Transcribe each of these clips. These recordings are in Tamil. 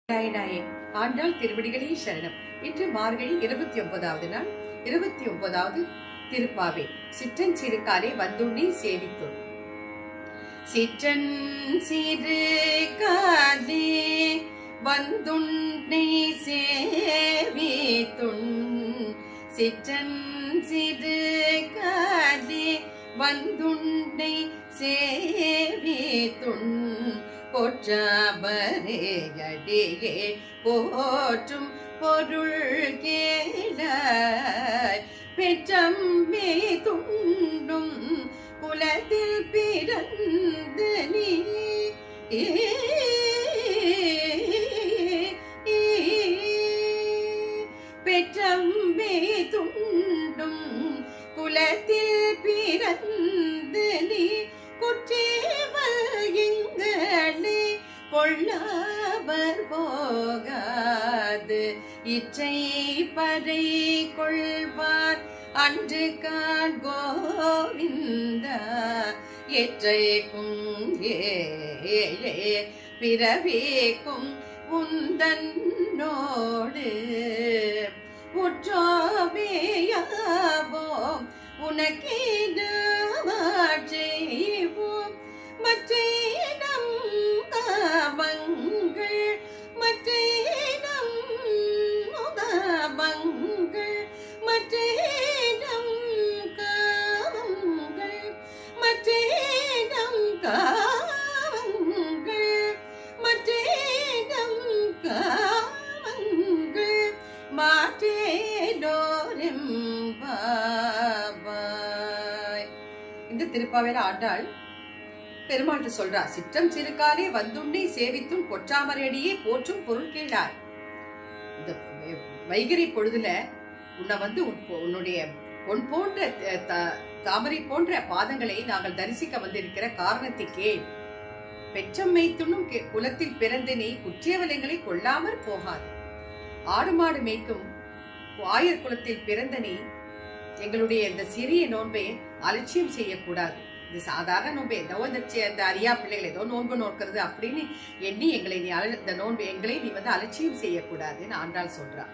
நாராயணாயே. ஆண்டாள் திருவடிகளே சரணம். இன்று மார்கழி 29வது நாள், 29வது திருப்பாவை. சிற்றன் சிறுகாலே வந்துண்ணி சேவித்தோம். சிற்றன் சிறுகாலே வந்துண்ணை சேவித்துண், சிற்றன் சிறுகாலே வந்துண்ணை சேவித்துண், போற்றபரேயடியே போற்றும் பொருள் கேளாய், பெற்றம்மே துண்டும் குலத்தில் பிறந்த நீ, பெற்றம்மே துண்டும் குலத்தில் பிறந்த நீ, குற்றேவல் எங்களே கொள்ளாவர் போகாது, இச்சை பறை கொள்வார் அன்று காண் கோவிந்தா, எற்றைக்கும் ஏழே பிறவிக்கும் உந்தன்னோடு உற்றோமேயாவோம் உனக்கே செய்வோம், மற்றேனம் காமங்கள் மற்றேனம் காமங்கள் மற்றேனம் காமங்கள் மற்றேனம் காமங்கள் மற்றேனம் காமங்கள் மாற்றேனோரெம்பாவாய். இந்த திருப்பாவையில ஆண்டாள் பெருமாள்கிட்ட சொல்றா, சிற்றம் சிறுகாலே வந்துண்ணை சேவித்தும் பொற்றாமரையடியே போற்றும் பொருள் கேளாய். இந்த வைகரி பொழுதுல உன்னை உன்னுடைய பொன் போன்ற தாமரை போன்ற பாதங்களை நாங்கள் தரிசிக்க வந்திருக்கிற காரணத்தை கேள். பெற்றம்மை துண்ணும் குலத்தில் பிறந்த நீ குற்றேவலங்களை கொள்ளாமற் போகாது. ஆடு மாடு மேய்க்கும் ஆயர் குலத்தில் பிறந்த நீ எங்களுடைய இந்த சிறிய நோன்பை அலட்சியம் செய்யக்கூடாது. இது சாதாரண நோன்பு, ஏதோ இந்த அரியா பிள்ளைகள் ஏதோ நோன்பு நோக்கிறது அப்படின்னு எண்ணி எங்களை நீ இந்த நோன்பு எங்களை நீ அலட்சியம் செய்யக்கூடாதுன்னு ஆண்டாள் சொல்றா.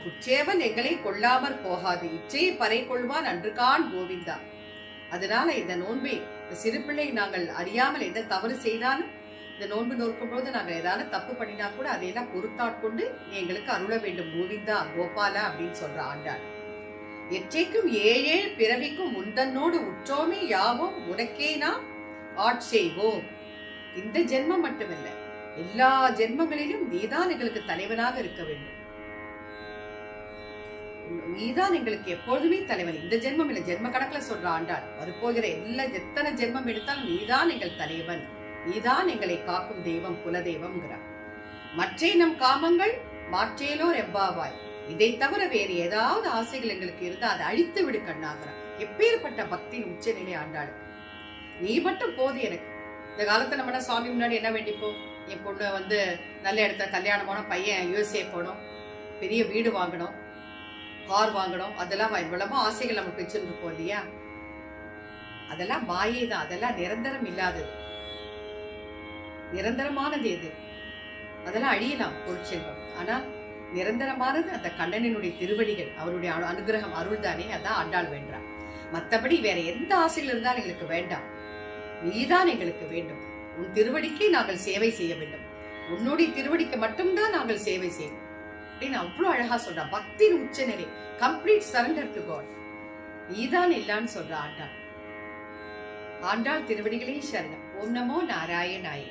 குற்றேவன் எங்களை கொள்ளாமற் போகாது, இச்சையை பறை கொள்வான் அன்று காண் கோவிந்தா. அதனால இந்த நோன்பை சிறு பிள்ளை நாங்கள் அறியாமல் எந்த தவறு செய்தாலும் இந்த நோன்பு நோக்கும் போது நாங்கள் ஏதாவது தப்பு பண்ணினா கூட அதையெல்லாம் பொறுத்தாட்கொண்டு எங்களுக்கு அருள வேண்டும் கோவிந்தா கோபாலா அப்படின்னு சொல்ற ஆண்டாள். எற்றைக்கும் ஏழேழு பிறவிக்கும் முந்தன்னோடு உற்றோமே யாவோம் உனக்கே நாம் ஆட்செய்வோம். இந்த ஜென்மம் மட்டுமல்ல, எல்லா ஜென்மங்களிலும் நீதான் எங்களுக்கு தலைவனாக இருக்க வேண்டும். நீதான் எங்களுக்கு எப்பொழுதுமே தலைவன். இந்த ஜென்மம் இல்ல, ஜென்ம கணக்குல சொல்ற ஆண்டாள். வரப்போகிற எத்தனை ஜென்மம் எடுத்தாலும் நீதான் எங்கள் தலைவன், நீதான் எங்களை காக்கும் தெய்வம் குலதெய்வம்ங்கிறார். மற்றே நம் காமங்கள் மாற்றேலோர் எம்பாவாய். இதை தவிர வேறு ஏதாவது ஆசைகள் எங்களுக்கு இருந்தா அதை அழித்து விடு கண்ணாங்கிறார். எப்பேற்பட்ட பக்தியின் உச்சநிலை ஆண்டாள். நீ மட்டும் போது எனக்கு. இந்த காலத்துல நம்ம சுவாமி முன்னாடி என்ன வேண்டிப்போம்? என் பொண்ணு நல்ல இடத்துல கல்யாணம் போனோம், பையன் USA போனோம், பெரிய வீடு வாங்கணும், கார் வாங்கணும், அதெல்லாம் இவ்வளவோ ஆசைகள் நம்ம வச்சிருந்துருப்போம் இல்லையா? அதெல்லாம் மாயை தான், அதெல்லாம் நிரந்தரம் இல்லாதது. நிரந்தரமானது எது? அதெல்லாம் அழியலாம் பொருட்செல்வம். ஆனா நிரந்தரமானது அந்த கண்ணனினுடைய திருவடிகள், அவருடைய அனுகிரகம், அருள் தானே. அதான் ஆண்டாள் வேண்டாம். மற்றபடி வேற எந்த ஆசைகள் இருந்தாலும் எங்களுக்கு வேண்டாம். நீதான் எங்களுக்கு வேண்டும். உன் திருவடிக்கு நாங்கள் சேவை செய்ய வேண்டும். உன்னுடைய திருவடிக்கு மட்டும்தான் நாங்கள் சேவை செய்வோம் அப்படின்னு அவ்வளவு அழகா சொல்றா. பக்தியின் உச்சநிலை, கம்ப்ளீட் சரண்டர் டு காட். நீதான் இல்லான்னு சொல்ற ஆண்டாள். ஆண்டாள் திருவடிகளே சரணம். ஓம் நமோ நாராயணாய.